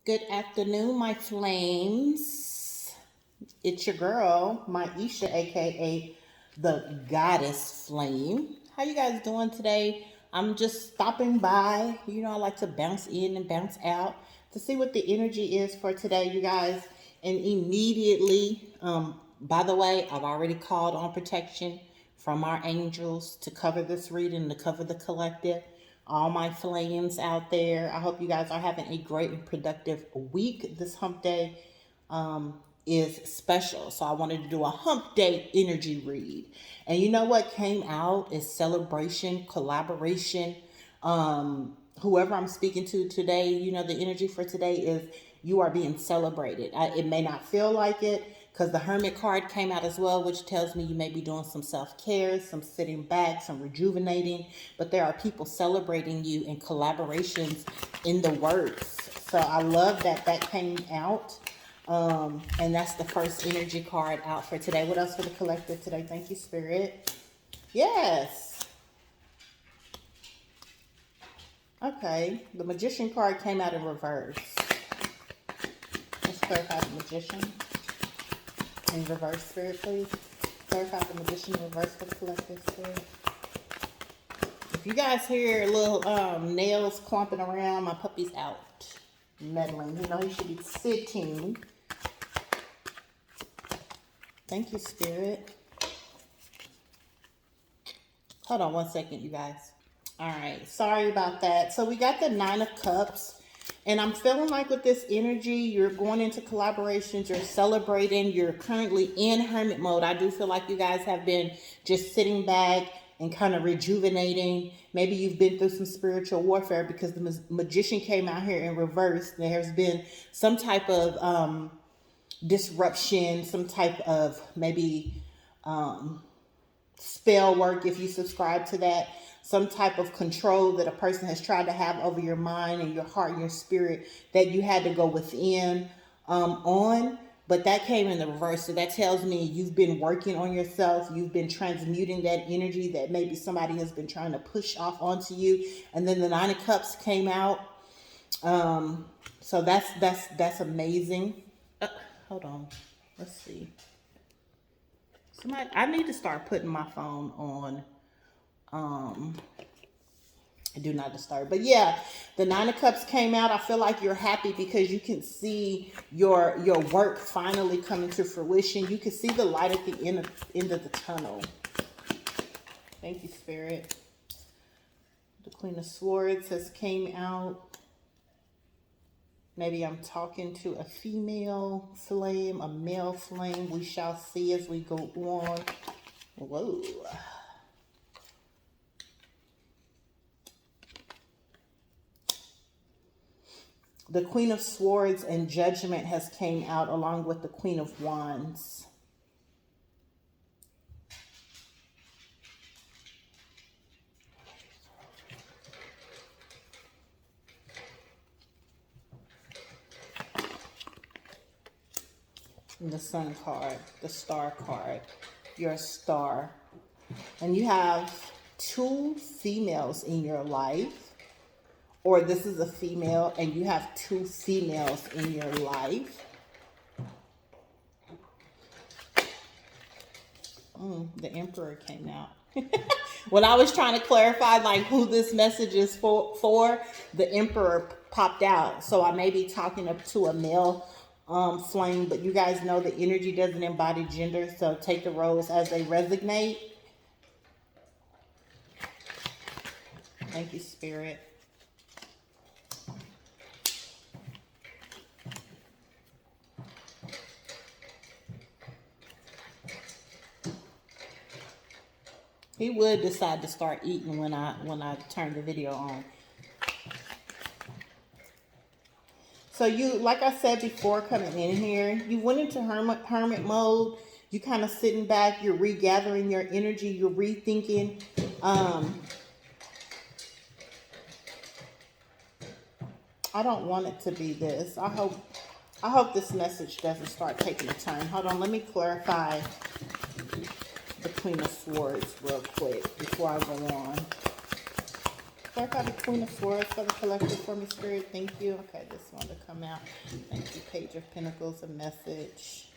Good afternoon, my flames. It's your girl, Maisha, aka the Goddess Flame. How you guys doing today? I'm just stopping by. You know, I like to bounce in and bounce out to see what the energy is for today, you guys. And immediately, by the way, I've already called on protection from our angels to cover this reading, to cover the collective. All my flames out there, I hope you guys are having a great and productive week. This hump day is special, so I wanted to do a hump day energy read. And you know what came out is celebration, collaboration. Whoever I'm speaking to today, you know, the energy for today is you are being celebrated. It may not feel like it, because the Hermit card came out as well, which tells me you may be doing some self-care, some sitting back, some rejuvenating, but there are people celebrating you in collaborations in the works. So I love that that came out. And that's the first energy card out for today. What else for the collective today? Thank you, Spirit. Yes. Okay. The Magician card came out in reverse. Let's clarify the Magician. In reverse, Spirit, please. Clarify the Magician in reverse for the collective, Spirit. If you guys hear little nails clumping around, my puppy's out meddling. You know he should be sitting. Thank you, Spirit. Hold on one second, you guys. All right, sorry about that. So we got the Nine of Cups. And I'm feeling like with this energy, you're going into collaborations, you're celebrating, you're currently in hermit mode. I do feel like you guys have been just sitting back and kind of rejuvenating. Maybe you've been through some spiritual warfare because the Magician came out here in reverse. There's been some type of disruption, some type of maybe spell work, if you subscribe to that. Some type of control that a person has tried to have over your mind and your heart and your spirit that you had to go within on. But that came in the reverse. So that tells me you've been working on yourself. You've been transmuting that energy that maybe somebody has been trying to push off onto you. And then the Nine of Cups came out. So that's amazing. Hold on. Let's see. I need to start putting my phone on do not disturb. But yeah, the Nine of Cups came out. I feel like you're happy because you can see your work finally coming to fruition. You can see the light at the end of the tunnel. Thank you, Spirit. The Queen of Swords has came out. Maybe I'm talking to a female flame, a male flame. We shall see as we go on. Whoa. The Queen of Swords and Judgment has came out along with the Queen of Wands. And the Sun card, the Star card. You're a star. And you have two females in your life. Or this is a female and you have two females in your life. The Emperor came out. When I was trying to clarify like who this message is for, the Emperor popped out. So I may be talking up to a male flame, but you guys know the energy doesn't embody gender. So take the roles as they resonate. Thank you, Spirit. He would decide to start eating when I turn the video on. So you, like I said before coming in here, you went into hermit mode. You kind of sitting back. You're regathering your energy. You're rethinking. I don't want it to be this. I hope this message doesn't start taking a turn. Hold on. Let me clarify the Queen of Swords real quick before I go on. Clarify the Queen of Swords for the collective for me, Spirit. Thank you. Okay, this one to come out. Thank you, Page of Pentacles, a message.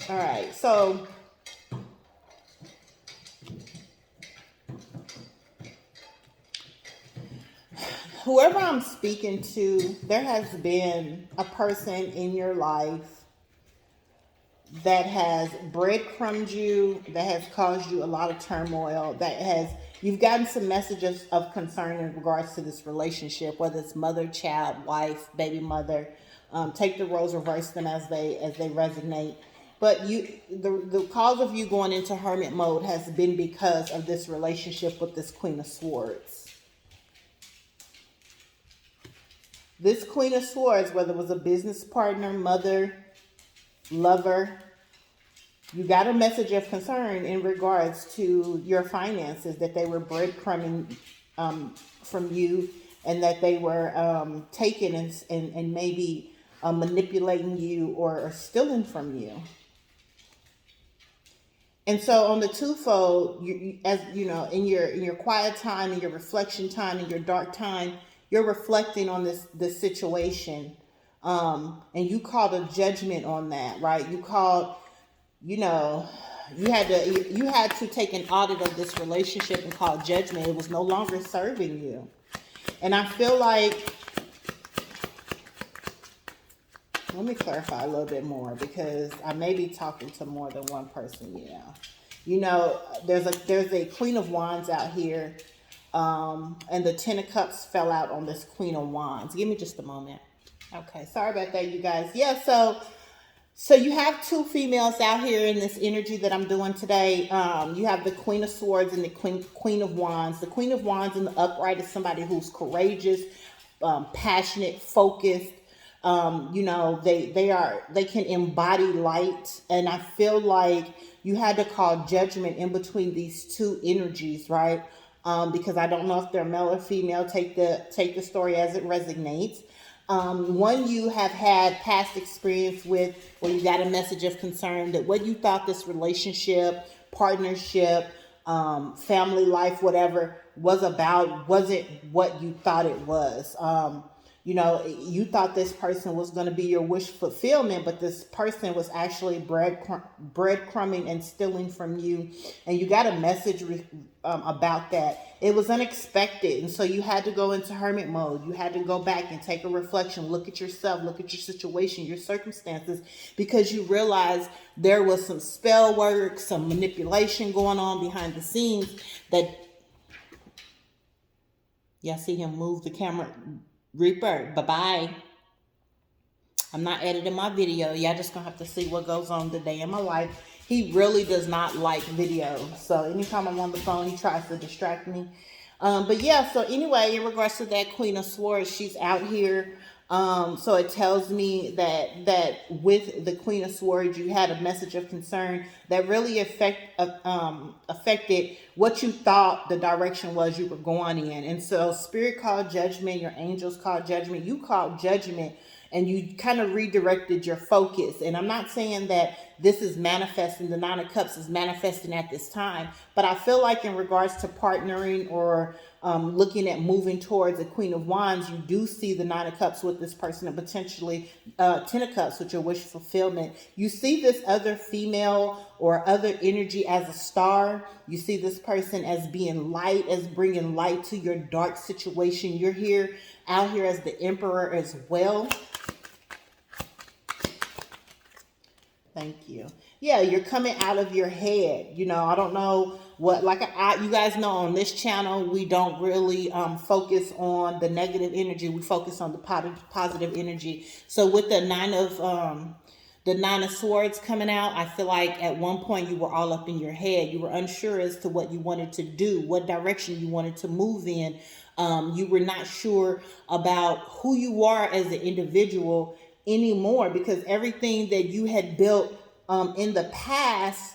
All right, so whoever I'm speaking to, there has been a person in your life that has breadcrumbed you, that has caused you a lot of turmoil, you've gotten some messages of concern in regards to this relationship, whether it's mother, child, wife, baby mother. Take the roles, reverse them as they resonate. But the cause of you going into hermit mode has been because of this relationship with this Queen of Swords. This Queen of Swords, whether it was a business partner, mother, lover, you got a message of concern in regards to your finances, that they were breadcrumbing from you, and that they were taking and maybe manipulating you or stealing from you. And so on the twofold, as you know, in your quiet time, in your reflection time, in your dark time, you're reflecting on this situation, and you called a judgment on that, right? You called, you had to take an audit of this relationship and call judgment. It was no longer serving you. And I feel like, let me clarify a little bit more, because I may be talking to more than one person. There's a Queen of Wands out here, and the Ten of Cups fell out on this Queen of Wands. Give me just a moment. Okay, sorry about that, you guys. Yeah, so you have two females out here in this energy that I'm doing today. You have the Queen of Swords and the Queen of Wands. The Queen of Wands in the upright is somebody who's courageous, passionate, focused. They can embody light. And I feel like you had to call judgment in between these two energies, right? Because I don't know if they're male or female. Take the story as it resonates. One you have had past experience with, or you got a message of concern that what you thought this relationship, partnership, family life, whatever was about wasn't what you thought it was. You thought this person was going to be your wish fulfillment, but this person was actually breadcrumbing and stealing from you. And you got a message about that. It was unexpected. And so you had to go into hermit mode. You had to go back and take a reflection, look at yourself, look at your situation, your circumstances, because you realized there was some spell work, some manipulation going on behind the scenes that, y'all see him move the camera. Reaper, bye-bye. I'm not editing my video. Y'all just gonna have to see what goes on today in my life. He really does not like video. So anytime I'm on the phone, he tries to distract me. But yeah, so anyway, in regards to that Queen of Swords, she's out here. So it tells me that with the Queen of Swords, you had a message of concern that really affected what you thought the direction was you were going in. And so Spirit called judgment, your angels called judgment, you called judgment, and you kind of redirected your focus. And I'm not saying that this is manifesting, the Nine of Cups is manifesting at this time, but I feel like in regards to partnering or looking at moving towards a Queen of Wands, you do see the Nine of Cups with this person, and potentially Ten of Cups with your wish fulfillment. You see this other female or other energy as a star. You see this person as being light, as bringing light to your dark situation. You're out here as the Emperor as well. Thank you. Yeah, you're coming out of your head. I don't know what, you guys know on this channel, we don't really focus on the negative energy. We focus on the positive energy. So with the Nine of Swords coming out, I feel like at one point you were all up in your head. You were unsure as to what you wanted to do, what direction you wanted to move in. You were not sure about who you are as an individual anymore, because everything that you had built in the past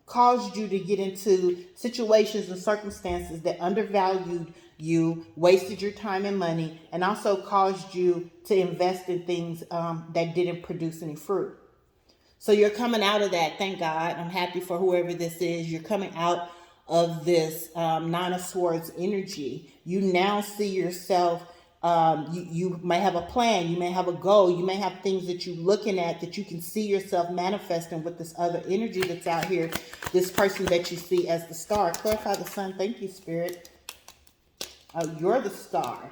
caused you to get into situations and circumstances that undervalued you, wasted your time and money, and also caused you to invest in things that didn't produce any fruit. So you're coming out of that. Thank God. I'm happy for whoever this is. You're coming out of this Nine of Swords energy. You now see yourself, you may have a plan, you may have a goal, you may have things that you're looking at that you can see yourself manifesting with this other energy that's out here, this person that you see as the star. Clarify the sun. Thank you, Spirit. You're the star.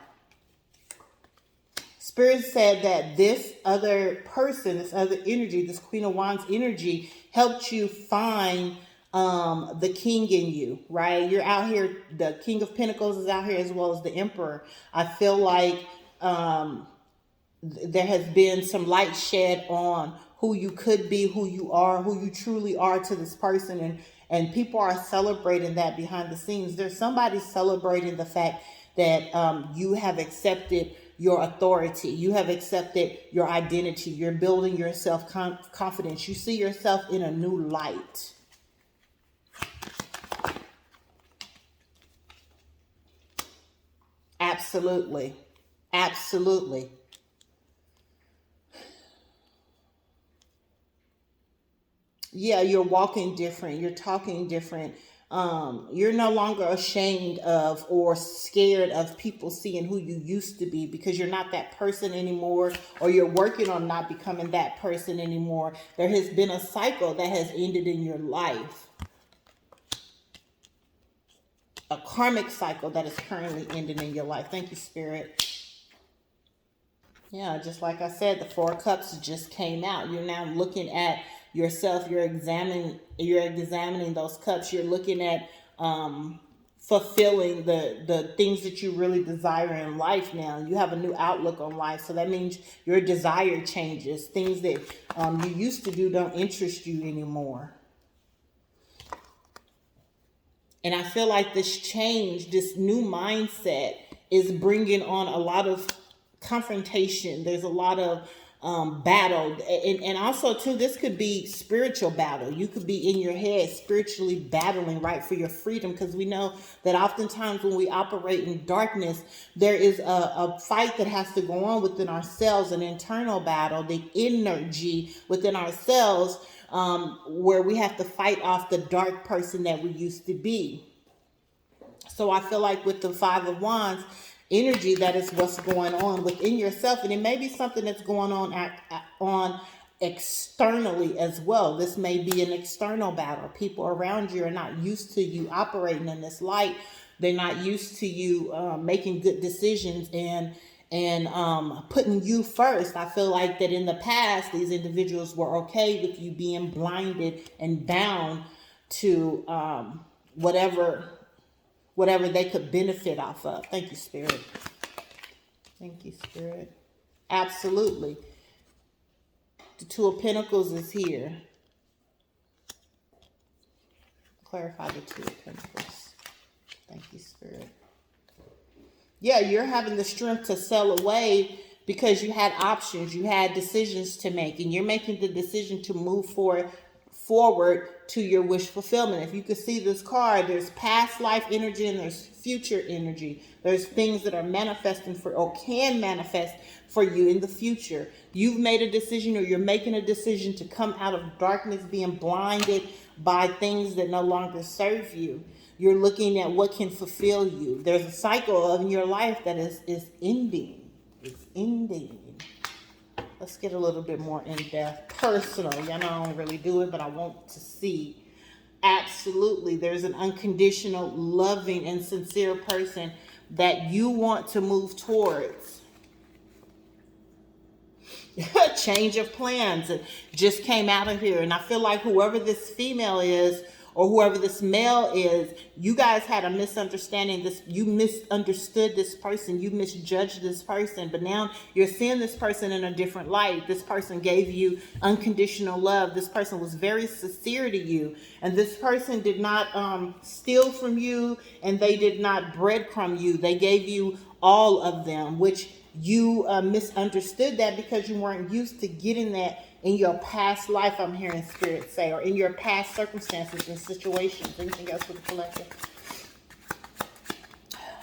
Spirit said that this other person, this other energy, this Queen of Wands energy helped you find the king in you, right? You're out here, the King of Pentacles is out here as well as the Emperor. I feel like there has been some light shed on who you could be, who you are, who you truly are to this person. And people are celebrating that behind the scenes. There's somebody celebrating the fact that you have accepted your authority. You have accepted your identity. You're building your self-confidence. You see yourself in a new light. Absolutely. Absolutely. Yeah, you're walking different. You're talking different. You're no longer ashamed of or scared of people seeing who you used to be, because you're not that person anymore, or you're working on not becoming that person anymore. There has been a cycle that has ended in your life. A karmic cycle that is currently ending in your life. Thank you, Spirit. Yeah, just like I said, the Four of Cups just came out. You're now looking at yourself. You're examining those cups. You're looking at fulfilling the things that you really desire in life now. You have a new outlook on life. So that means your desire changes. Things that you used to do don't interest you anymore. And I feel like this change, this new mindset is bringing on a lot of confrontation. There's a lot of battle. And also, too, this could be spiritual battle. You could be in your head spiritually battling, right, for your freedom. Because we know that oftentimes when we operate in darkness, there is a fight that has to go on within ourselves, an internal battle, the energy within ourselves, where we have to fight off the dark person that we used to be. So I feel like with the Five of Wands energy, that is what's going on within yourself. And it may be something that's going on externally as well. This may be an external battle. People around you are not used to you operating in this light. They're not used to you making good decisions and putting you first. I feel like that in the past, these individuals were okay with you being blinded and bound to whatever they could benefit off of. Thank you, Spirit. Thank you, Spirit. Absolutely. The Two of Pentacles is here. Clarify the Two of Pentacles. Thank you, Spirit. Yeah, you're having the strength to sell away because you had options. You had decisions to make, and you're making the decision to move forward to your wish fulfillment. If you could see this card, there's past life energy and there's future energy. There's things that are manifesting for, or can manifest for you in the future. You've made a decision, or you're making a decision to come out of darkness, being blinded by things that no longer serve you. You're looking at what can fulfill you. There's a cycle in your life that is ending. It's ending. Let's get a little bit more in-depth, personal. I know I don't really do it, but I want to see. Absolutely, there's an unconditional, loving, and sincere person that you want to move towards. Change of plans. It just came out of here. And I feel like whoever this female is, or whoever this male is, you guys had a misunderstanding. You misunderstood this person. You misjudged this person. But now you're seeing this person in a different light. This person gave you unconditional love. This person was very sincere to you. And this person did not steal from you, and they did not breadcrumb you. They gave you all of them, which you misunderstood that because you weren't used to getting that in your past life, I'm hearing Spirit say, or in your past circumstances and situations. Anything else with the collective?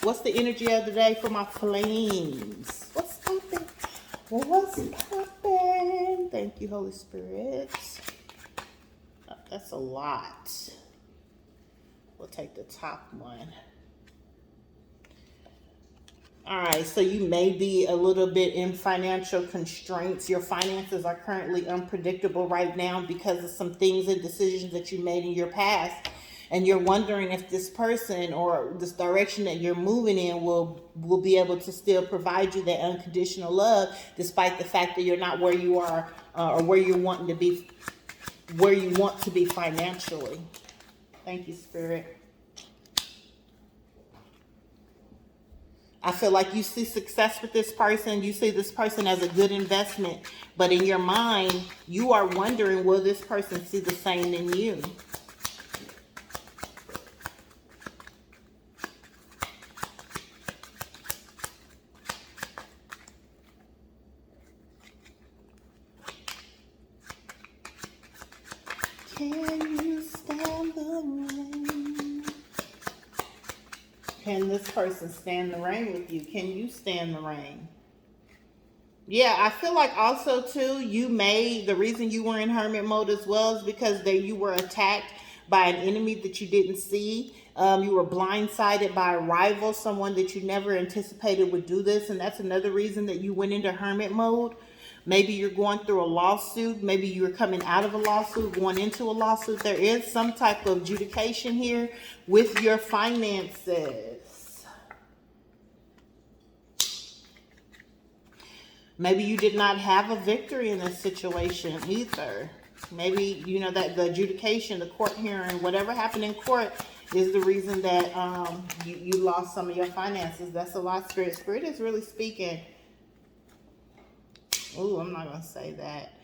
What's the energy of the day for my flames? What's popping? What's popping? Thank you, Holy Spirit. That's a lot. We'll take the top one. All right, so you may be a little bit in financial constraints. Your finances are currently unpredictable right now because of some things and decisions that you made in your past. And you're wondering if this person or this direction that you're moving in will be able to still provide you that unconditional love, despite the fact that you're not where you are or where you're wanting to be, where you want to be financially. Thank you, Spirit. I feel like you see success with this person. You see this person as a good investment. But in your mind, you are wondering, will this person see the same in you? Can you stand the rain? Can this person stand the rain with you? Can you stand the rain? Yeah, I feel like also too, the reason you were in hermit mode as well is because you were attacked by an enemy that you didn't see. You were blindsided by a rival, someone that you never anticipated would do this. And that's another reason that you went into hermit mode. Maybe you're going through a lawsuit. Maybe you're coming out of a lawsuit, going into a lawsuit. There is some type of adjudication here with your finances. Maybe you did not have a victory in this situation either. Maybe, that the adjudication, the court hearing, whatever happened in court is the reason that you lost some of your finances. That's a lot, Spirit. Spirit is really speaking. Oh, I'm not going to say that.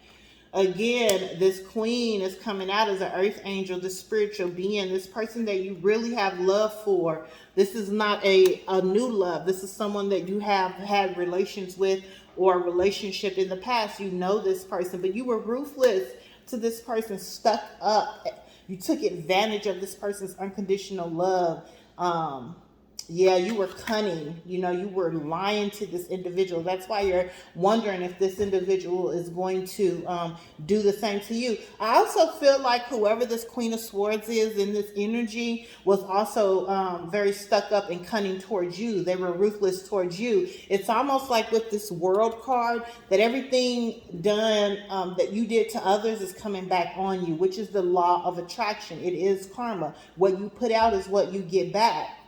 Again, this queen is coming out as an earth angel, the spiritual being, this person that you really have love for. This is not a new love. This is someone that you have had relations with or a relationship in the past. You know this person, but you were ruthless to this person, stuck up. You took advantage of this person's unconditional love. Yeah, you were cunning. You were lying to this individual. That's why you're wondering if this individual is going to do the same to you. I also feel like whoever this Queen of Swords is in this energy was also very stuck up and cunning towards you. They were ruthless towards you. It's almost like with this World card that everything done that you did to others is coming back on you, which is the law of attraction. It is karma. What you put out is what you get back.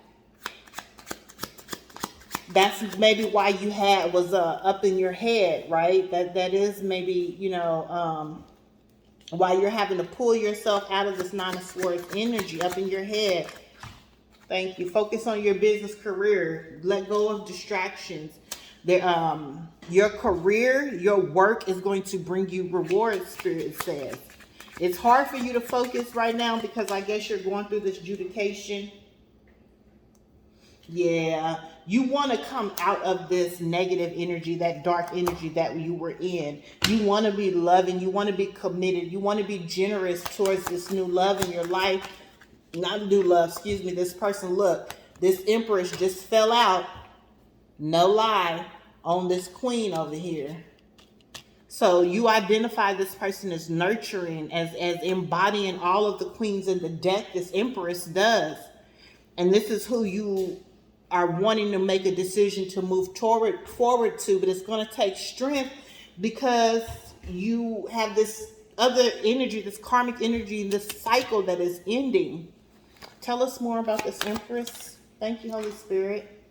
That's maybe why you was up in your head, right? That is maybe, why you're having to pull yourself out of this Nine of Swords energy up in your head. Thank you. Focus on your business career. Let go of distractions. Your career, your work is going to bring you rewards, Spirit says. It's hard for you to focus right now because I guess you're going through this adjudication. Yeah, you want to come out of this negative energy, that dark energy that you were in. You want to be loving. You want to be committed. You want to be generous towards this new love in your life. Not new love, excuse me. This person, look, this Empress just fell out, no lie, on this Queen over here. So you identify this person as nurturing, as embodying all of the queens in the deck this Empress does. And this is who you are wanting to make a decision to move forward to, but it's going to take strength because you have this other energy, this karmic energy, this cycle that is ending. Tell us more about this Empress. Thank you, Holy Spirit.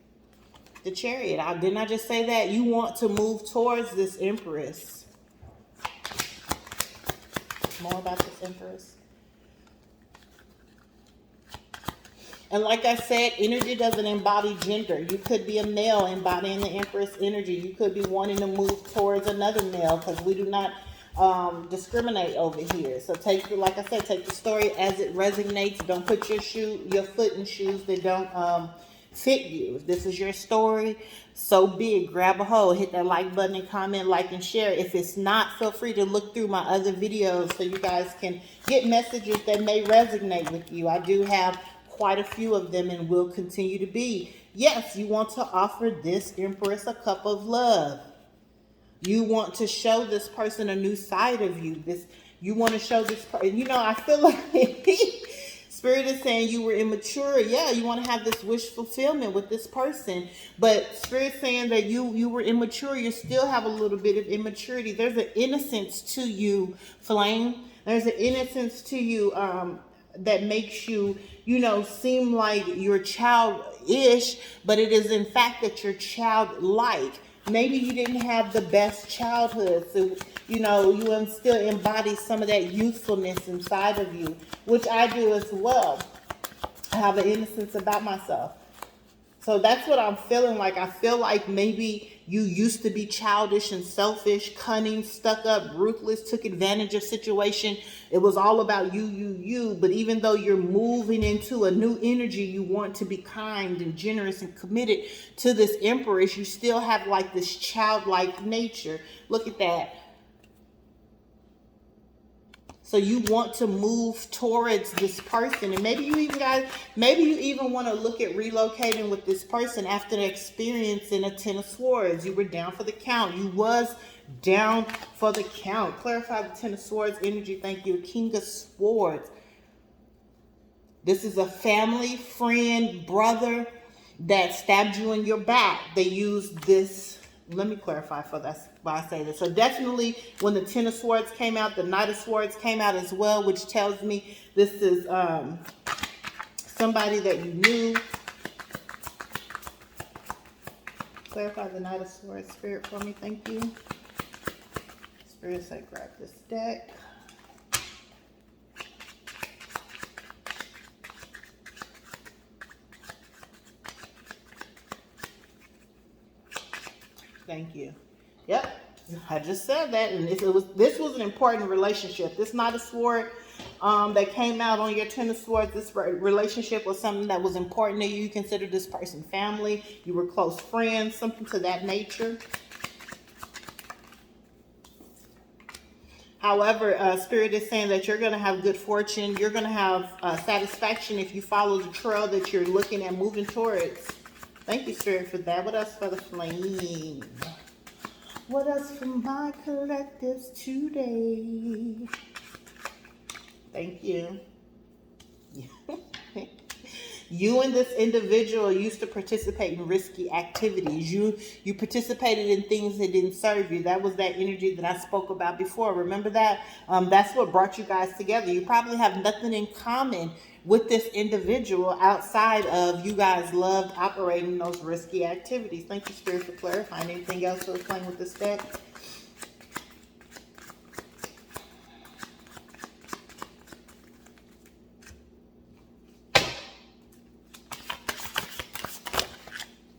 The Chariot. Didn't I just say that? You want to move towards this Empress. More about this Empress. And like I said, energy doesn't embody gender. You could be a male embodying the Empress energy. You could be wanting to move towards another male because we do not discriminate over here. So like I said, take the story as it resonates. Don't put your foot in shoes that don't fit you. If this is your story, so be it. Grab a hold, hit that like button and comment, like and share. If it's not, feel free to look through my other videos so you guys can get messages that may resonate with you. I do have quite a few of them and will continue to be. Yes, you want to offer this Empress a cup of love. You want to show this person a new side of you. You want to show this person, I feel like Spirit is saying you were immature. Yeah, you want to have this wish fulfillment with this person, but Spirit saying that you were immature. You still have a little bit of immaturity. There's an innocence to you, Flame. There's an innocence to you that makes you, seem like you're childish, but it is in fact that you're childlike. Maybe you didn't have the best childhood, so you still embody some of that youthfulness inside of you, which I do as well. I have an innocence about myself. So that's what I'm feeling like. I feel like maybe you used to be childish and selfish, cunning, stuck up, ruthless, took advantage of situation. It was all about you. But even though you're moving into a new energy, you want to be kind and generous and committed to this Empress. You still have like this childlike nature. Look at that. So you want to move towards this person, and maybe you even want to look at relocating with this person after the experience in a Ten of Swords. You were down for the count. You was down for the count. Clarify the Ten of Swords energy. Thank you. King of Swords. This is a family, friend, brother that stabbed you in your back. They used this. Let me clarify for that's why I say this. So definitely when the Ten of Swords came out, the Knight of Swords came out as well, which tells me this is somebody that you knew. Clarify the Knight of Swords, Spirit, for me. Thank you. Spirit said grab this deck. Thank you. Yep, I just said that, and this was an important relationship. This Knight of Swords that came out on your Ten of Swords. This relationship was something that was important to you. You considered this person family. You were close friends, something to that nature. However, Spirit is saying that you're going to have good fortune. You're going to have satisfaction if you follow the trail that you're looking at moving towards. Thank you, Spirit, for that. What else for the flame? What else for my collectives today? Thank you. You and this individual used to participate in risky activities. You participated in things that didn't serve you. That was that energy that I spoke about before. Remember that? That's what brought you guys together. You probably have nothing in common with this individual outside of you guys loved operating those risky activities. Thank you, Spirit, for clarifying. Anything else for playing with this deck?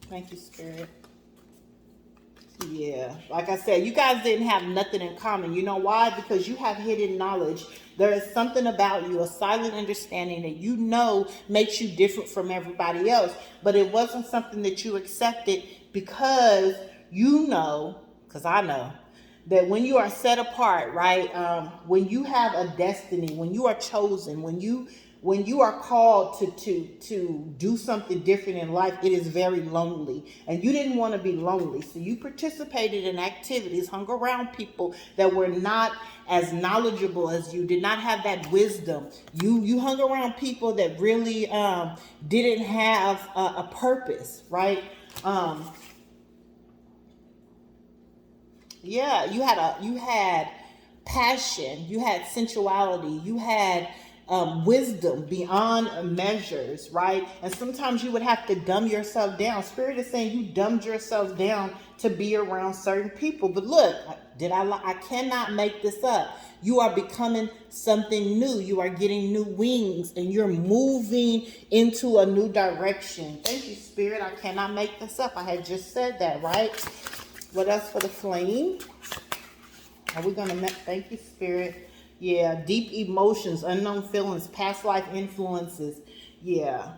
Thank you, Spirit. Yeah, like I said, you guys didn't have nothing in common. You know why? Because you have hidden knowledge. There is something about you, a silent understanding that you know makes you different from everybody else. But it wasn't something that you accepted because you know, because I know, that when you are set apart, right? When you have a destiny, when you are chosen, when you are called to do something different in life, it is very lonely. And you didn't want to be lonely. So you participated in activities, hung around people that were not as knowledgeable as you, did not have that wisdom. You hung around people that really didn't have a purpose, right? Yeah, you had passion, you had sensuality, you had wisdom beyond measures, right? And sometimes you would have to dumb yourself down. Spirit is saying you dumbed yourself down to be around certain people. But look, I cannot make this up. You are becoming something new. You are getting new wings and you're moving into a new direction. Thank you, Spirit. I cannot make this up. I had just said that, right? What else for the flame? Are we going to thank you, Spirit? Yeah, deep emotions, unknown feelings, past life influences. Yeah.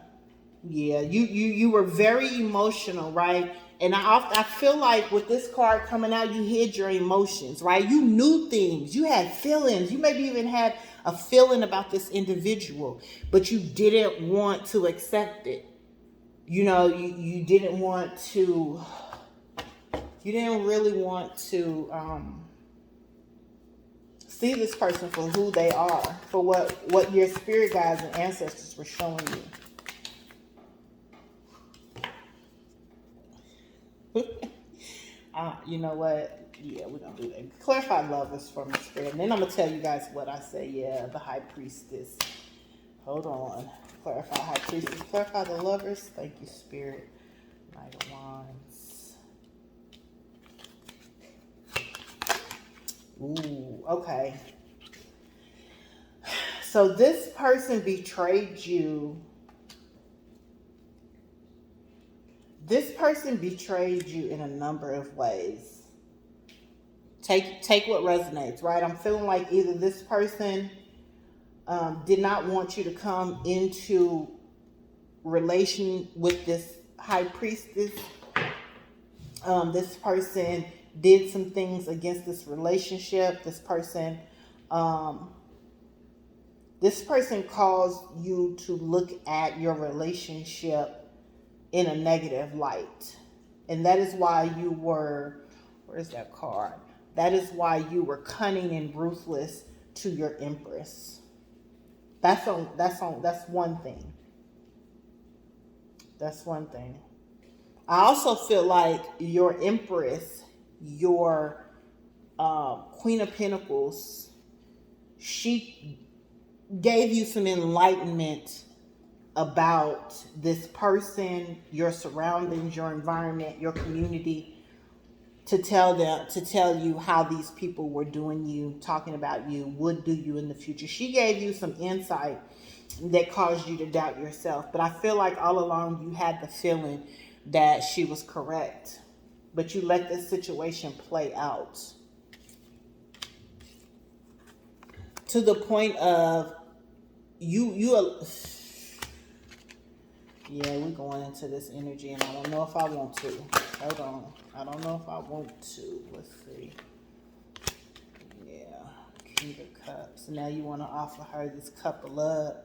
You were very emotional, right? And I feel like with this card coming out, you hid your emotions, right? You knew things. You had feelings. You maybe even had a feeling about this individual, but you didn't want to accept it. You didn't want to. You didn't really want to See this person for who they are, for what your spirit guides and ancestors were showing you. You know what? Yeah, we're going to do that. Clarify lovers for me, spirit. And then I'm going to tell you guys what I say. Yeah, the high priestess. Hold on. Clarify high priestess. Clarify the lovers. Thank you, spirit. Knight of Wands. Ooh, okay. So this person betrayed you. This person betrayed you in a number of ways. Take what resonates, right? I'm feeling like either this person did not want you to come into relation with this high priestess. This person did some things against this relationship. This person caused you to look at your relationship in a negative light. And that is why you were, where's that card? That is why you were cunning and ruthless to your empress. That's one thing. That's one thing. I also feel like your empress, your Queen of Pentacles, she gave you some enlightenment about this person, your surroundings, your environment, your community, to tell you how these people were doing you, talking about you, would do you in the future. She gave you some insight that caused you to doubt yourself. But I feel like all along you had the feeling that she was correct. But you let this situation play out to the point of yeah, we're going into this energy, and I don't know if I want to. Hold on. I don't know if I want to. Let's see. Yeah. King of Cups. Now you want to offer her this cup of love.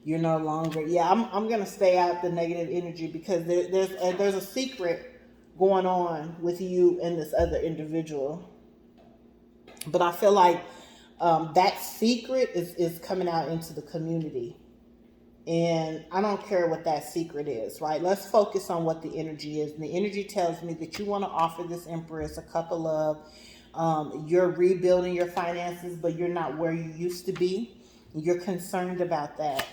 You're no longer... Yeah, I'm going to stay out the negative energy because there's a secret going on with you and this other individual. But I feel like that secret is coming out into the community. And I don't care what that secret is, right? Let's focus on what the energy is. And the energy tells me that you want to offer this empress a cup of love. You're rebuilding your finances, but you're not where you used to be. You're concerned about that.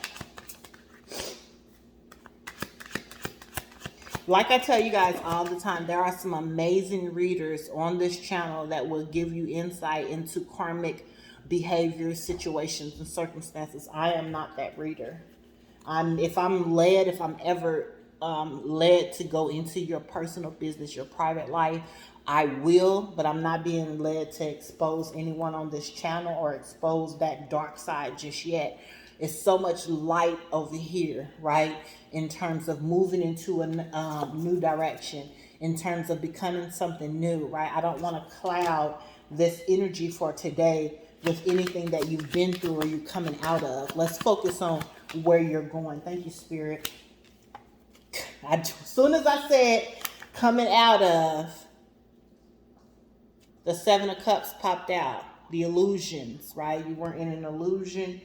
Like I tell you guys all the time, there are some amazing readers on this channel that will give you insight into karmic behaviors, situations, and circumstances. I am not that reader. If I'm ever led to go into your personal business, your private life, I will, but I'm not being led to expose anyone on this channel or expose that dark side just yet. It's so much light over here, right? In terms of moving into a new direction, in terms of becoming something new, right? I don't want to cloud this energy for today with anything that you've been through or you're coming out of. Let's focus on where you're going. Thank you, Spirit. As soon as I said coming out of, the Seven of Cups popped out. The illusions, right? You weren't in an illusion.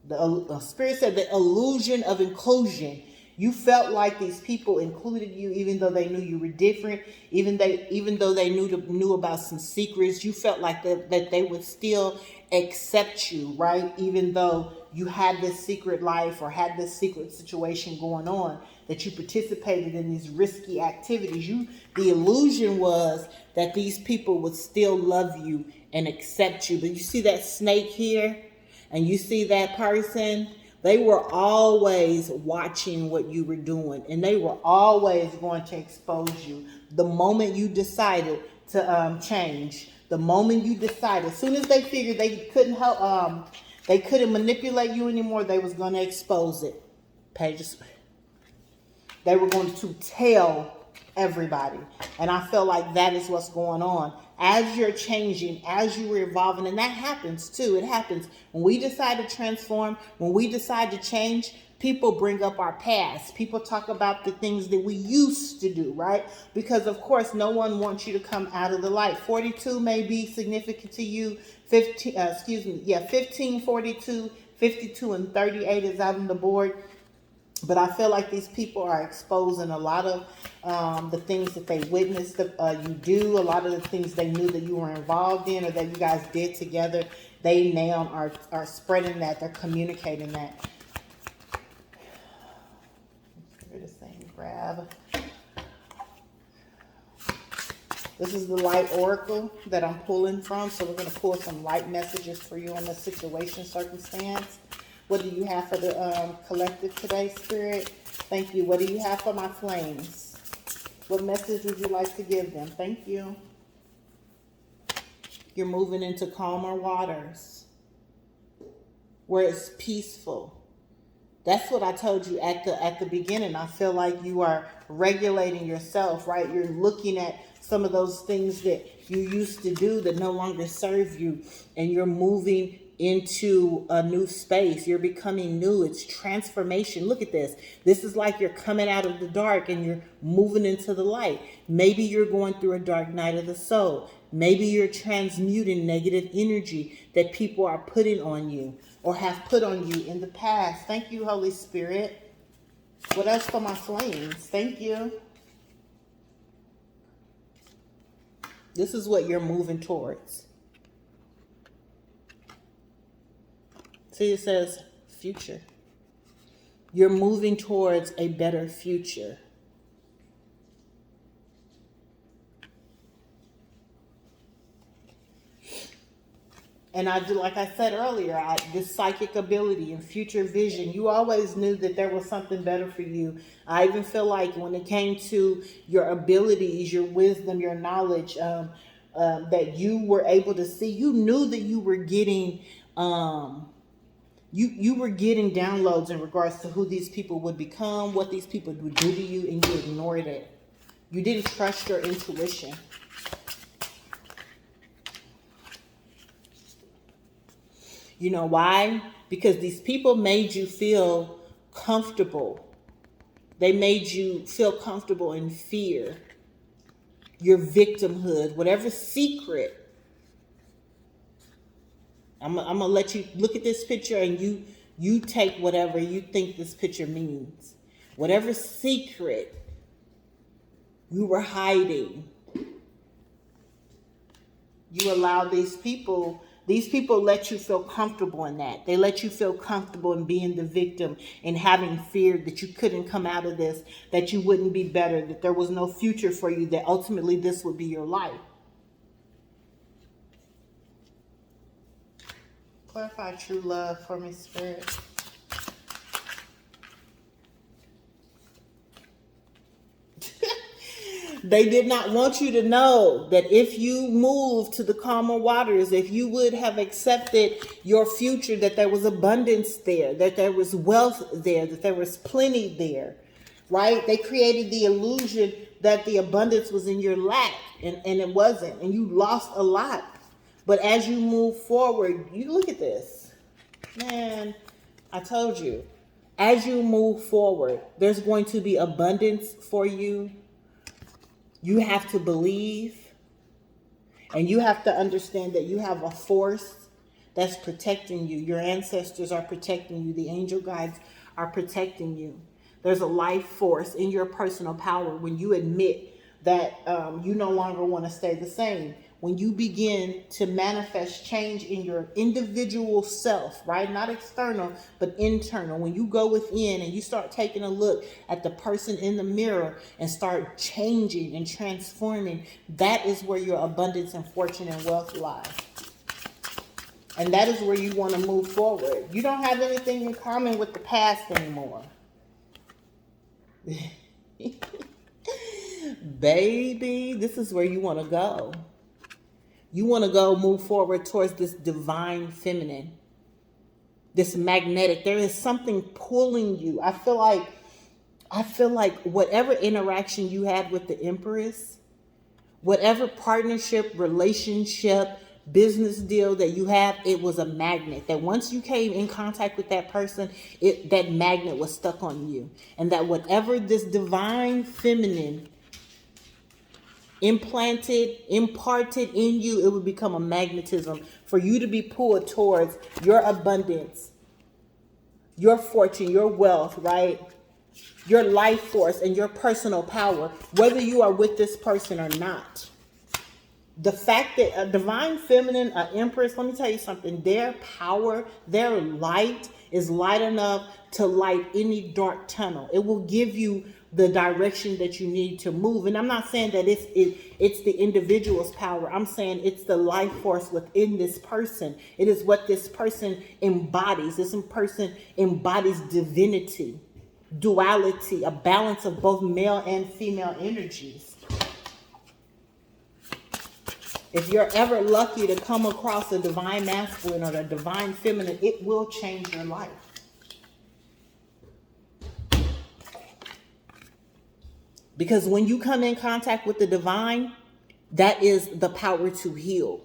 The Spirit said the illusion of inclusion. You felt like these people included you, even though they knew you were different, even though they knew about some secrets. You felt like that they would still accept you, right? Even though you had this secret life or had this secret situation going on, that you participated in these risky activities. The illusion was that these people would still love you and accept you. But you see that snake here, and you see that person. They were always watching what you were doing, and they were always going to expose you. The moment you decided to change, the moment you decided, as soon as they figured they couldn't help, they couldn't manipulate you anymore, they was going to expose it. Pages. They were going to tell everybody, and I feel like that is what's going on. As you're changing, as you were evolving, and that happens too. It happens when we decide to transform, when we decide to change. People bring up our past. People talk about the things that we used to do, right? Because of course, no one wants you to come out of the light. 42 may be significant to you. 15, 42, 52, and 38 is out on the board. But I feel like these people are exposing a lot of the things that they witnessed you do, a lot of the things they knew that you were involved in or that you guys did together. They now are spreading that. They're communicating that. Here's the same grab. This is the light oracle that I'm pulling from. So we're going to pull some light messages for you on the situation, circumstance. What do you have for the collective today, Spirit? Thank you. What do you have for my flames? What message would you like to give them? Thank you. You're moving into calmer waters where it's peaceful. That's what I told you at the beginning. I feel like you are regulating yourself, right? You're looking at some of those things that you used to do that no longer serve you, and you're moving into a new space. You're becoming new. It's transformation. Look at this. This is like you're coming out of the dark and you're moving into the light. Maybe you're going through a dark night of the soul. Maybe you're transmuting negative energy that people are putting on you or have put on you in the past. Thank you, Holy Spirit. What else for my flames? Thank you. This is what you're moving towards. See, it says future. You're moving towards a better future. And I do, like I said earlier, this psychic ability and future vision, you always knew that there was something better for you. I even feel like when it came to your abilities, your wisdom, your knowledge, that you were able to see, you knew that you were getting, you were getting downloads in regards to who these people would become, what these people would do to you, and you ignored it. You didn't trust your intuition. You know why? Because these people made you feel comfortable. They made you feel comfortable in fear. Your victimhood, whatever secret. I'm gonna let you look at this picture and you take whatever you think this picture means. Whatever secret you were hiding, you allowed these people let you feel comfortable in that. They let you feel comfortable in being the victim and having fear that you couldn't come out of this, that you wouldn't be better, that there was no future for you, that ultimately this would be your life. Clarify true love for me, Spirit. They did not want you to know that if you moved to the calmer waters, if you would have accepted your future, that there was abundance there, that there was wealth there, that there was plenty there, right? They created the illusion that the abundance was in your lap, and it wasn't, and you lost a lot. But as you move forward, you look at this. Man, I told you. As you move forward, there's going to be abundance for you. You have to believe, and you have to understand that you have a force that's protecting you. Your ancestors are protecting you. The angel guides are protecting you. There's a life force in your personal power when you admit that you no longer want to stay the same. When you begin to manifest change in your individual self, right? Not external, but internal. When you go within and you start taking a look at the person in the mirror and start changing and transforming, that is where your abundance and fortune and wealth lie. And that is where you want to move forward. You don't have anything in common with the past anymore. Baby, this is where you want to go. You want to go move forward towards this divine feminine, this magnetic. There is something pulling you. I feel like whatever interaction you had with the Empress, whatever partnership, relationship, business deal that you have, it was a magnet. That once you came in contact with that person, that magnet was stuck on you. And that whatever this divine feminine imparted in you, it would become a magnetism for you to be pulled towards your abundance, your fortune, your wealth, right? Your life force and your personal power, whether you are with this person or not. The fact that a divine feminine, an empress, let me tell you something, their power, their light is light enough to light any dark tunnel. It will give you the direction that you need to move. And I'm not saying that it's the individual's power. I'm saying it's the life force within this person. It is what this person embodies. This person embodies divinity, duality, a balance of both male and female energies. If you're ever lucky to come across a divine masculine or a divine feminine, it will change your life. Because when you come in contact with the divine, that is the power to heal.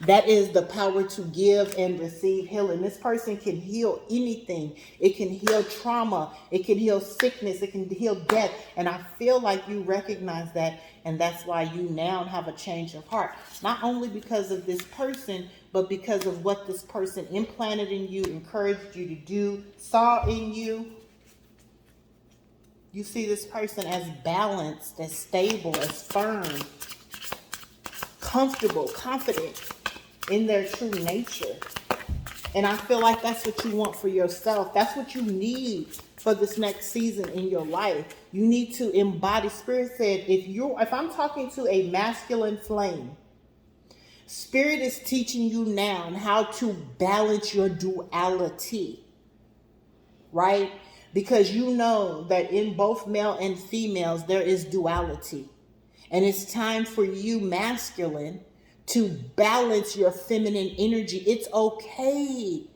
That is the power to give and receive healing. This person can heal anything. It can heal trauma. It can heal sickness. It can heal death. And I feel like you recognize that. And that's why you now have a change of heart. Not only because of this person, but because of what this person implanted in you, encouraged you to do, saw in you. You see this person as balanced, as stable, as firm, comfortable, confident in their true nature. And I feel like that's what you want for yourself. That's what you need for this next season in your life. You need to embody. Spirit said, if I'm talking to a masculine flame, Spirit is teaching you now how to balance your duality, right? Because you know that in both male and females, there is duality. And it's time for you, masculine, to balance your feminine energy. It's okay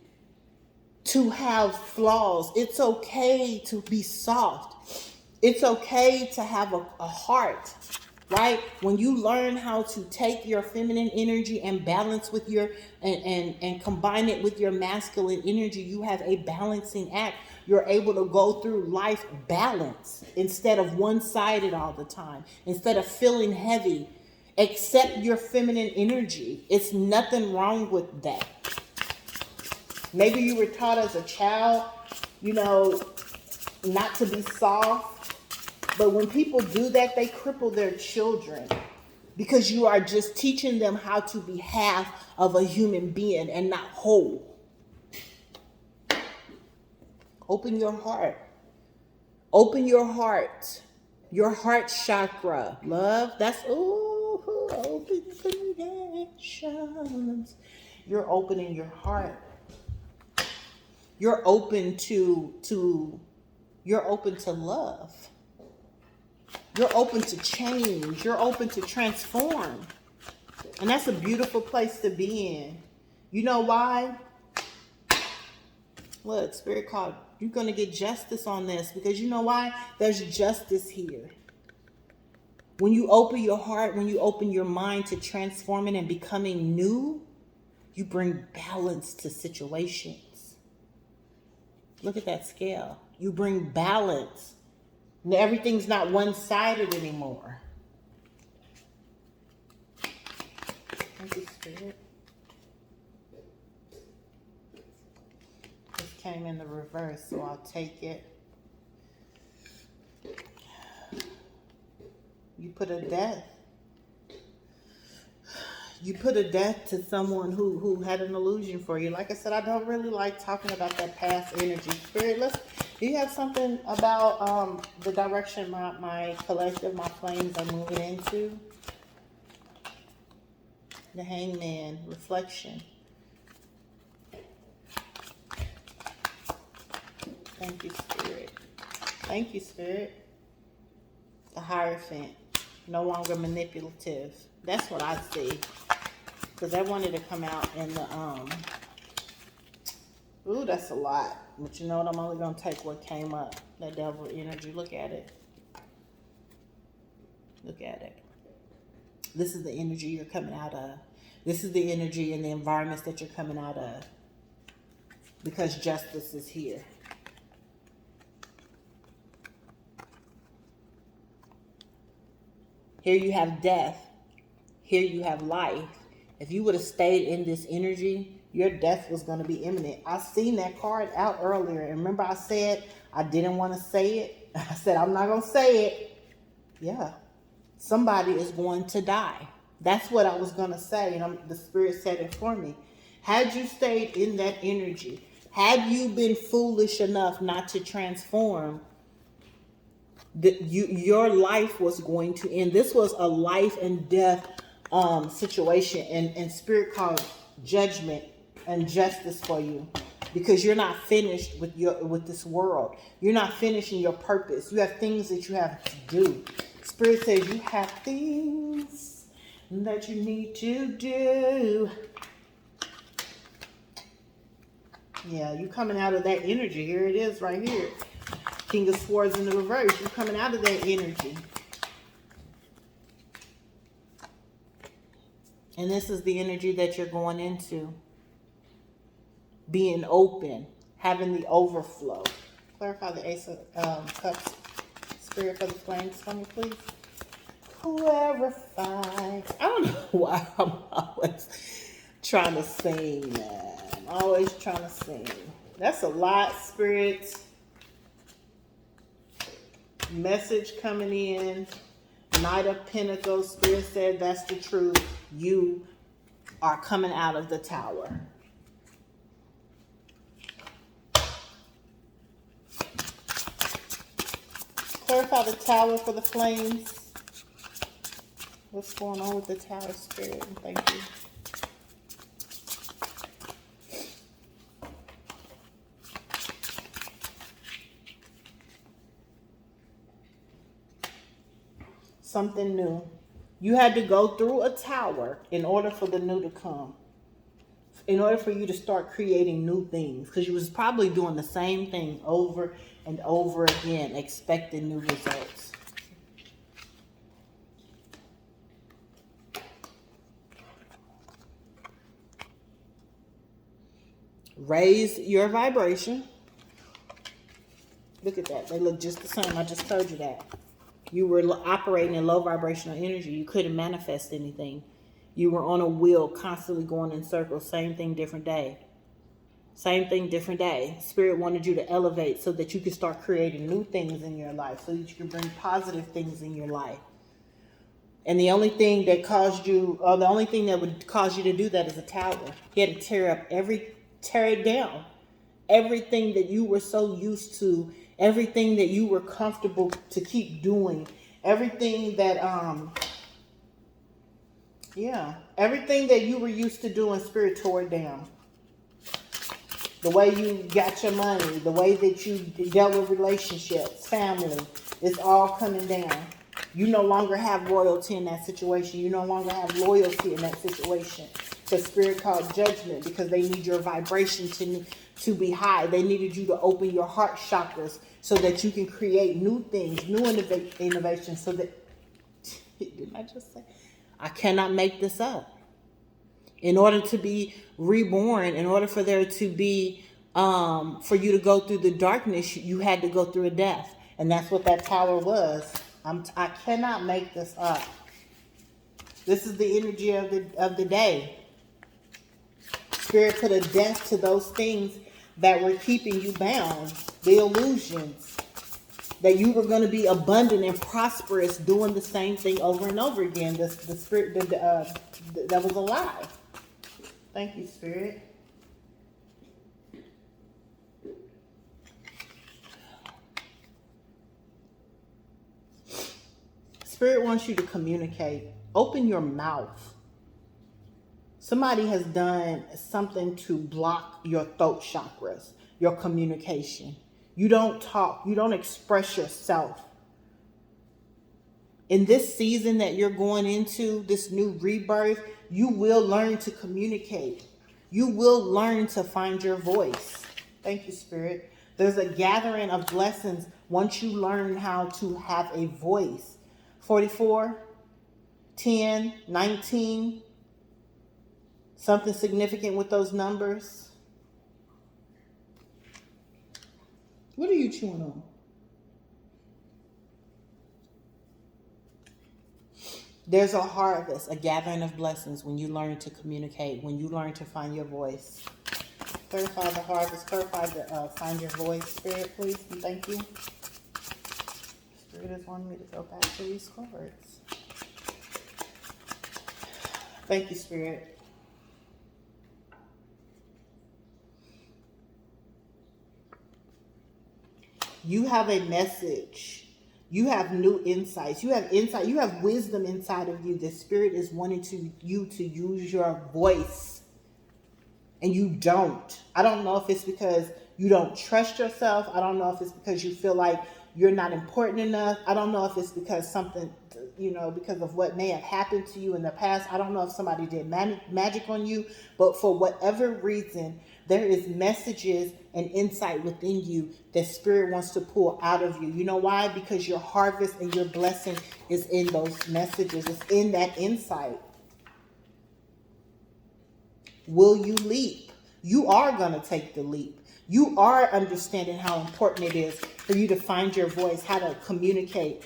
to have flaws. It's okay to be soft. It's okay to have a heart, right? When you learn how to take your feminine energy and balance with your and combine it with your masculine energy, you have a balancing act. You're able to go through life balanced instead of one-sided all the time, instead of feeling heavy. Accept your feminine energy. It's nothing wrong with that. Maybe you were taught as a child, not to be soft. But when people do that, they cripple their children. Because you are just teaching them how to be half of a human being and not whole. Open your heart. Open your heart. Your heart chakra. Love, that's, open connections. You're opening your heart. You're open to you're open to love. You're open to change. You're open to transform. And that's a beautiful place to be in. You know why? Look, Spirit called. You're going to get justice on this. Because you know why? There's justice here. When you open your heart, when you open your mind to transforming and becoming new, you bring balance to situations. Look at that scale. You bring balance. Everything's not one-sided anymore. Thank you, Spirit. This came in the reverse, so I'll take it. You put a death. You put a death to someone who had an illusion for you. Like I said, I don't really like talking about that past energy. Spirit, do you have something about the direction my collective, my flames are moving into? The Hangman, reflection. Thank you, Spirit. Thank you, Spirit. The Hierophant, no longer manipulative. That's what I see. Because I wanted to come out in the, ooh, that's a lot. But you know what? I'm only going to take what came up. That devil energy. Look at it. Look at it. This is the energy you're coming out of. This is the energy and the environments that you're coming out of. Because justice is here. Here you have death. Here you have life. If you would have stayed in this energy, your death was going to be imminent. I seen that card out earlier. And remember I said I didn't want to say it? I said I'm not going to say it. Yeah. Somebody is going to die. That's what I was going to say. And the Spirit said it for me. Had you stayed in that energy, had you been foolish enough not to transform, your life was going to end. This was a life and death situation, and Spirit called judgment and justice for you, because you're not finished with this world. You're not finishing your purpose. You have things that you have to do. Spirit says you have things that you need to do. Yeah, you coming out of that energy. Here it is right here. King of Swords in the reverse. You're coming out of that energy. And this is the energy that you're going into. Being open. Having the overflow. Clarify the Ace of Cups. Spirit for the flames for me, please. Clarify. I don't know why I'm always trying to sing, man. I'm always trying to sing. That's a lot, Spirit. Message coming in. Knight of Pentacles. Spirit said that's the truth. You are coming out of the Tower. Clarify the Tower for the flames. What's going on with the Tower, Spirit? Thank you. Something new. You had to go through a tower in order for the new to come. In order for you to start creating new things. Because you was probably doing the same thing over and over again, expecting new results. Raise your vibration. Look at that. They look just the same. I just told you that. You were operating in low vibrational energy. You couldn't manifest anything. You were on a wheel, constantly going in circles. Same thing, different day. Same thing, different day. Spirit wanted you to elevate so that you could start creating new things in your life, so that you can bring positive things in your life. And the only thing that caused you, or the only thing that would cause you to do that is a tower. You had to tear it down. Everything that you were so used to, everything that you were comfortable to keep doing, everything that, everything that you were used to doing, Spirit tore it down. The way you got your money, the way that you dealt with relationships, family, it's all coming down. You no longer have royalty in that situation. You no longer have loyalty in that situation. So Spirit called judgment, because they need your vibration to be high. They needed you to open your heart chakras so that you can create new things, new innovations, so that, didn't I just say? I cannot make this up. In order to be reborn, in order for there to be, for you to go through the darkness, you had to go through a death. And that's what that tower was. I cannot make this up. This is the energy of the day. Spirit put a death to those things that were keeping you bound. The illusions that you were going to be abundant and prosperous, doing the same thing over and over again. The spirit that was a lie. Thank you, Spirit. Spirit wants you to communicate. Open your mouth. Somebody has done something to block your throat chakras, your communication. You don't talk. You don't express yourself. In this season that you're going into, this new rebirth, you will learn to communicate. You will learn to find your voice. Thank you, Spirit. There's a gathering of blessings once you learn how to have a voice. 44. 10, 19, something significant with those numbers. What are you chewing on? There's a harvest, a gathering of blessings when you learn to communicate, when you learn to find your voice. Clarify the harvest, clarify the find your voice, Spirit, please, and thank you. Spirit is wanting me to go back to these cards. Thank you, Spirit. You have a message. You have new insights. You have insight. You have wisdom inside of you. The Spirit is wanting you to use your voice. And you don't. I don't know if it's because you don't trust yourself. I don't know if it's because you feel like you're not important enough. I don't know if it's because something, because of what may have happened to you in the past. I don't know if somebody did magic on you. But for whatever reason, there is messages and insight within you that Spirit wants to pull out of you. You know why? Because your harvest and your blessing is in those messages. It's in that insight. Will you leap? You are going to take the leap. You are understanding how important it is for you to find your voice, how to communicate.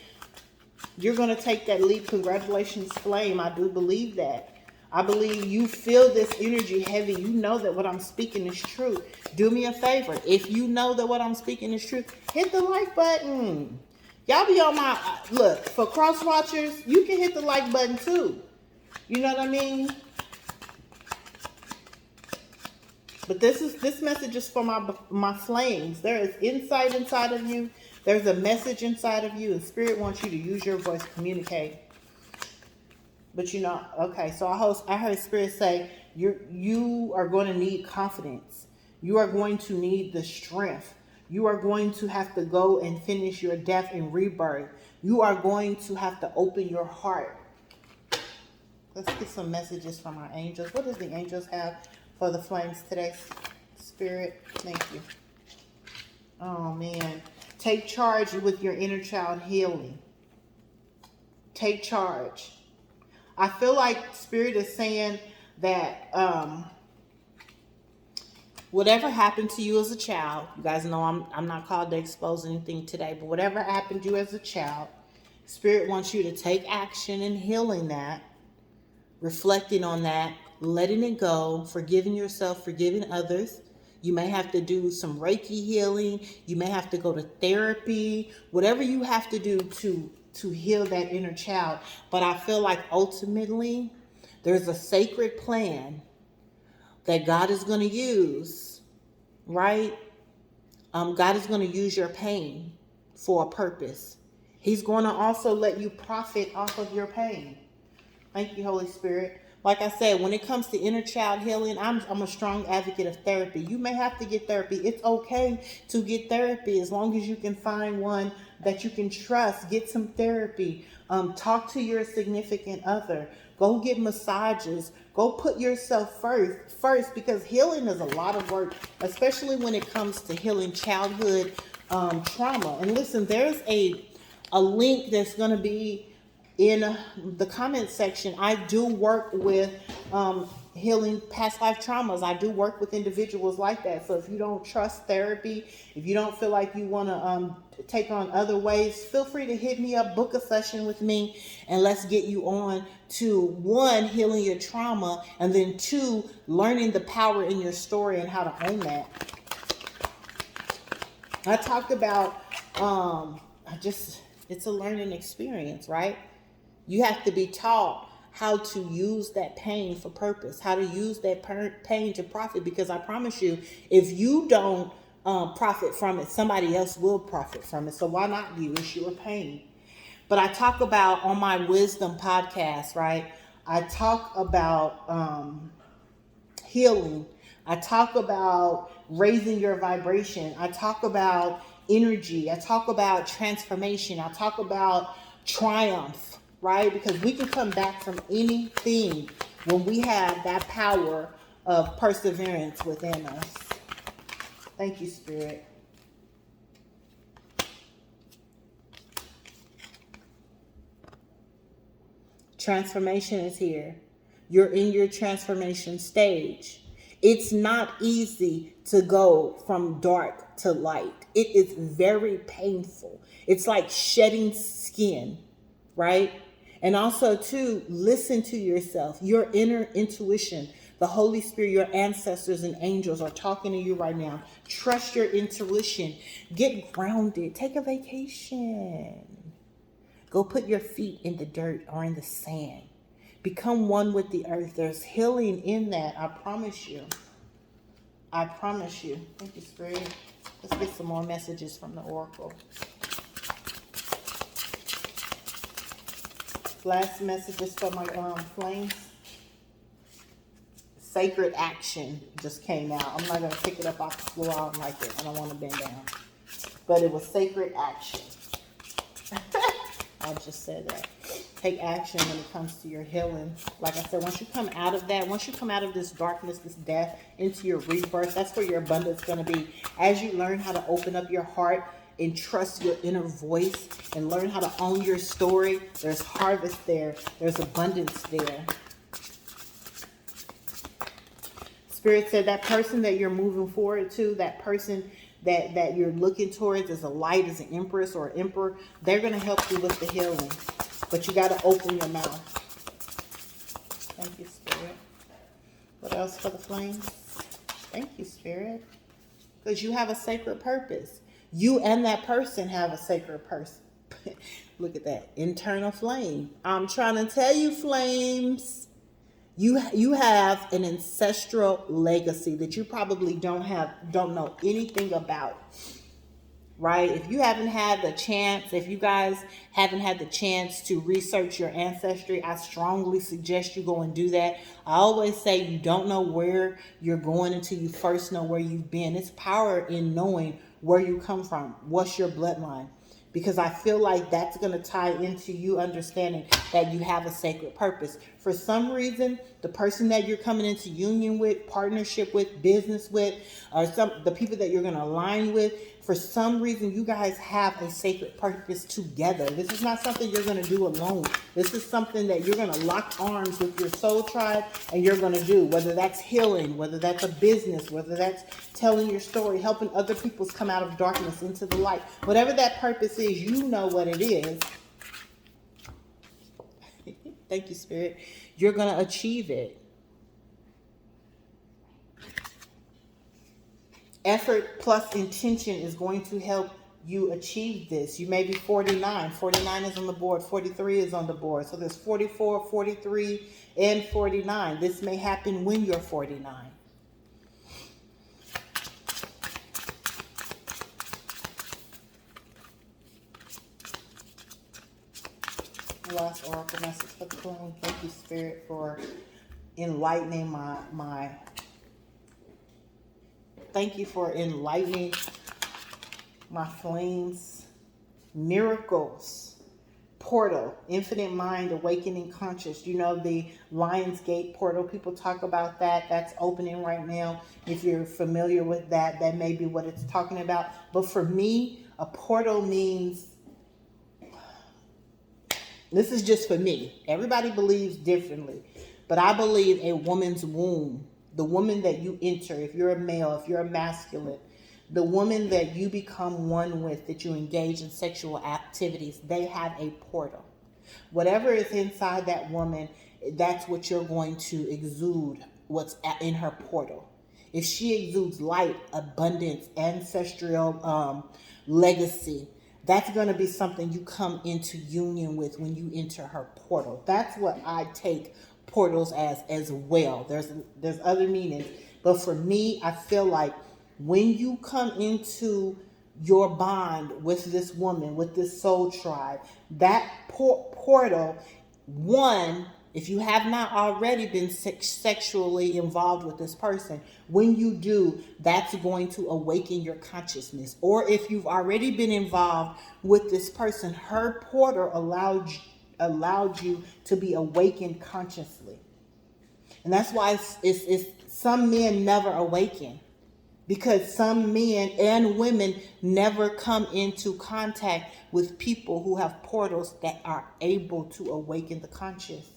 You're going to take that leap. Congratulations, Flame. I do believe that. I believe you feel this energy heavy. You know that what I'm speaking is true. Do me a favor. If you know that what I'm speaking is true, hit the like button. Y'all be on my, look, for cross watchers, you can hit the like button too. You know what I mean? But this message is for my flames. There is insight inside of you. There's a message inside of you, and Spirit wants you to use your voice to communicate. But okay, so I heard Spirit say you are going to need confidence. You are going to need the strength. You are going to have to go and finish your death and rebirth. You are going to have to open your heart. Let's get some messages from our angels. What does the angels have for the flames today, Spirit? Thank you. Oh, man. Take charge with your inner child healing. Take charge. I feel like Spirit is saying that whatever happened to you as a child, you guys know I'm not called to expose anything today, but whatever happened to you as a child, Spirit wants you to take action in healing that, reflecting on that, letting it go, forgiving yourself, forgiving others. You may have to do some Reiki healing. You may have to go to therapy, whatever you have to do to heal that inner child. But I feel like ultimately there's a sacred plan that God is going to use, right? God is going to use your pain for a purpose. He's going to also let you profit off of your pain. Thank you, Holy Spirit. Like I said, when it comes to inner child healing, I'm a strong advocate of therapy. You may have to get therapy. It's okay to get therapy as long as you can find one that you can trust. Get some therapy. Talk to your significant other. Go get massages. Go put yourself first, because healing is a lot of work, especially when it comes to healing childhood trauma. And listen, there's a link that's going to be in the comment section. I do work with healing past life traumas. I do work with individuals like that. So if you don't trust therapy, if you don't feel like you want to take on other ways, feel free to hit me up, book a session with me, and let's get you on to 1, healing your trauma, and then 2, learning the power in your story and how to own that. I talked about it's a learning experience, right? You have to be taught how to use that pain for purpose, how to use that pain to profit, because I promise you, if you don't profit from it, somebody else will profit from it. So why not you? It's your pain. But I talk about on my wisdom podcast, right? I talk about healing. I talk about raising your vibration. I talk about energy. I talk about transformation. I talk about triumph, right? Because we can come back from anything when we have that power of perseverance within us. Thank you, Spirit. Transformation is here. You're in your transformation stage. It's not easy to go from dark to light. It is very painful. It's like shedding skin, right? And also, too, listen to yourself. Your inner intuition, the Holy Spirit, your ancestors and angels are talking to you right now. Trust your intuition. Get grounded. Take a vacation. Go put your feet in the dirt or in the sand. Become one with the earth. There's healing in that. I promise you. I promise you. Thank you, Spirit. Let's get some more messages from the Oracle. Last messages for my flames. Sacred action just came out. I'm not going to pick it up off the floor. I don't like it. I don't want to bend down. But it was sacred action. I just said that. Take action when it comes to your healing. Like I said, once you come out of that, once you come out of this darkness, this death, into your rebirth, that's where your abundance is going to be. As you learn how to open up your heart and trust your inner voice and learn how to own your story, there's harvest there. There's abundance there. Spirit said that person that you're moving forward to, that person that you're looking towards as a light, as an empress or emperor, they're going to help you with the healing. But you got to open your mouth. Thank you, Spirit. What else for the flames? Thank you, Spirit. Because you have a sacred purpose. You and that person have a sacred person. Look at that. Internal flame. I'm trying to tell you, flames. You have an ancestral legacy that you probably don't know anything about. Right? If you haven't had the chance, if you guys haven't had the chance to research your ancestry, I strongly suggest you go and do that. I always say you don't know where you're going until you first know where you've been. It's power in knowing where you come from. What's your bloodline? Because I feel like that's going to tie into you understanding that you have a sacred purpose. For some reason, the person that you're coming into union with, partnership with, business with, or the people that you're going to align with, for some reason, you guys have a sacred purpose together. This is not something you're going to do alone. This is something that you're going to lock arms with your soul tribe and you're going to do, whether that's healing, whether that's a business, whether that's telling your story, helping other people come out of darkness into the light. Whatever that purpose is, you know what it is. Thank you, Spirit. You're going to achieve it. Effort plus intention is going to help you achieve this. You may be 49. 49 is on the board. 43 is on the board. So there's 44, 43, and 49. This may happen when you're 49. Last oracle message for the queen. Thank you, Spirit, for enlightening my thank you for enlightening my flames. Miracles. Portal. Infinite mind, awakening conscious. You know, the Lion's Gate portal. People talk about that. That's opening right now. If you're familiar with that, that may be what it's talking about. But for me, a portal means, this is just for me. Everybody believes differently. But I believe a woman's womb. The woman that you enter, if you're a male, if you're a masculine, the woman that you become one with, that you engage in sexual activities, they have a portal. Whatever is inside that woman, that's what you're going to exude, what's in her portal. If she exudes light, abundance, ancestral legacy, that's going to be something you come into union with when you enter her portal. That's what I take portals as well. There's other meanings, but for me, I feel like when you come into your bond with this woman, with this soul tribe, that portal, one, if you have not already been sexually involved with this person, when you do, that's going to awaken your consciousness. Or if you've already been involved with this person, her portal allowed you to be awakened consciously. And that's why it's some men never awaken. because some men and women never come into contact with people who have portals that are able to awaken the conscious.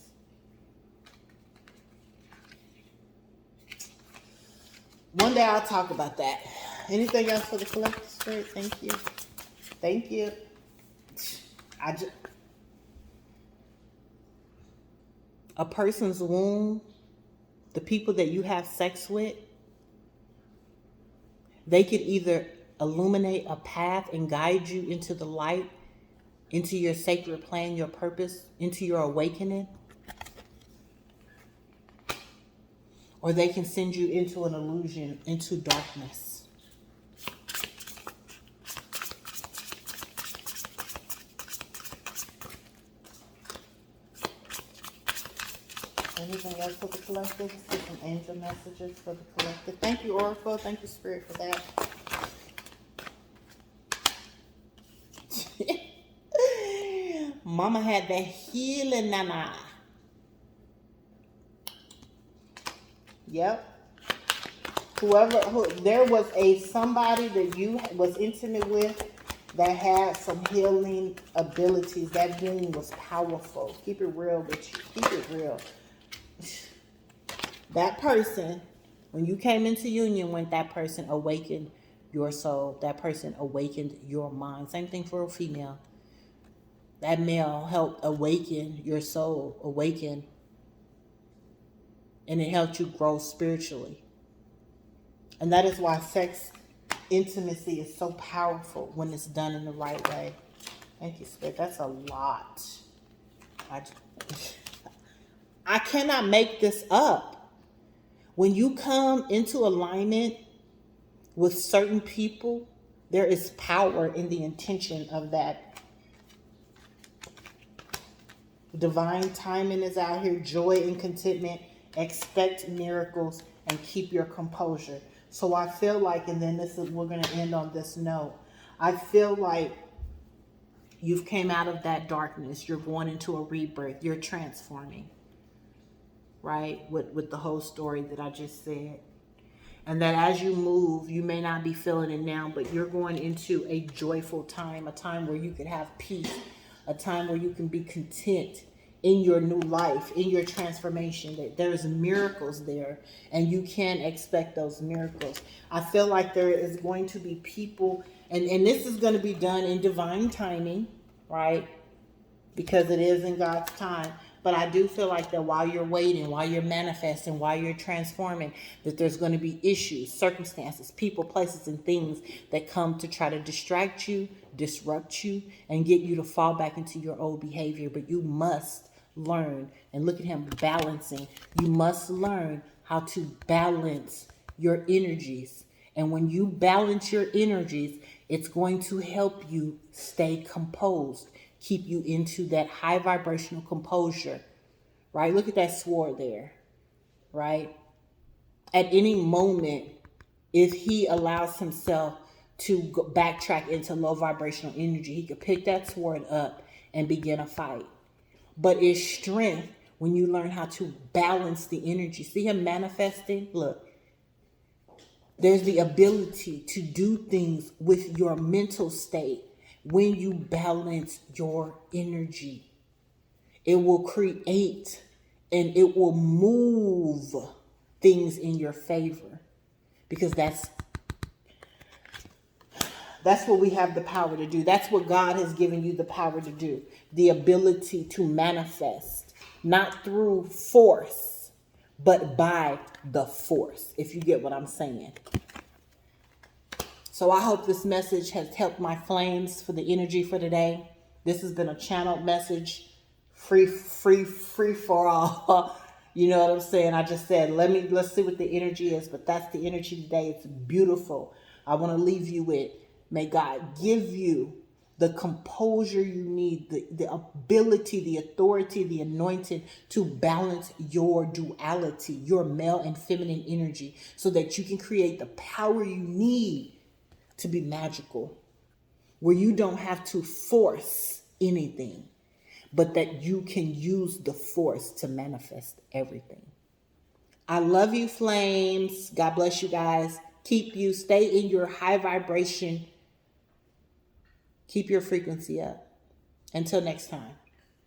One day I'll talk about that. Anything else for the collective spirit? Thank you. Thank you. A person's womb, the people that you have sex with, they could either illuminate a path and guide you into the light, into your sacred plan, your purpose, into your awakening, or they can send you into an illusion, into darkness. Anything else for the collective? See some angel messages for the collective. Thank you, Oracle. Thank you, Spirit, for that. Mama had that healing, nana. Yep. There was somebody that you was intimate with that had some healing abilities. That healing was powerful. Keep it real with you. Keep it real. That person, when you came into union with that person, awakened your soul. That person awakened your mind. Same thing for a female. That male helped awaken your soul, and it helped you grow spiritually. And that is why sex intimacy is so powerful when it's done in the right way. Thank you, Spirit. That's a lot. I cannot make this up. When you come into alignment with certain people, there is power in the intention of that. Divine timing is out here. Joy and contentment. Expect miracles and keep your composure. So I feel like, and then we're going to end on this note. I feel like you've came out of that darkness. You're going into a rebirth. You're transforming. Right? With the whole story that I just said. And that as you move, you may not be feeling it now, but you're going into a joyful time, a time where you can have peace, a time where you can be content in your new life, in your transformation. That there's miracles there, and you can expect those miracles. I feel like there is going to be people, and this is going to be done in divine timing, right? Because it is in God's time. But I do feel like that while you're waiting, while you're manifesting, while you're transforming, that there's going to be issues, circumstances, people, places, and things that come to try to distract you, disrupt you, and get you to fall back into your old behavior. But you must learn, and look at him balancing. You must learn how to balance your energies. And when you balance your energies, it's going to help you stay composed. Keep you into that high vibrational composure, right? Look at that sword there, right? At any moment, if he allows himself to backtrack into low vibrational energy, he could pick that sword up and begin a fight. But it's strength when you learn how to balance the energy. See him manifesting? Look. There's the ability to do things with your mental state. When you balance your energy, it will create and it will move things in your favor, because that's what we have the power to do. That's what God has given you the power to do. The ability to manifest, not through force, but by the force, if you get what I'm saying. So I hope this message has helped my flames for the energy for today. This has been a channeled message, free for all. You know what I'm saying? I just said, let's see what the energy is, but that's the energy today. It's beautiful. I want to leave you with, may God give you the composure you need, the ability, the authority, the anointing to balance your duality, your male and feminine energy, so that you can create the power you need to be magical, where you don't have to force anything, but that you can use the force to manifest everything. I love you, flames. God bless you guys. keep you, stay in your high vibration. Keep your frequency up. Until next time.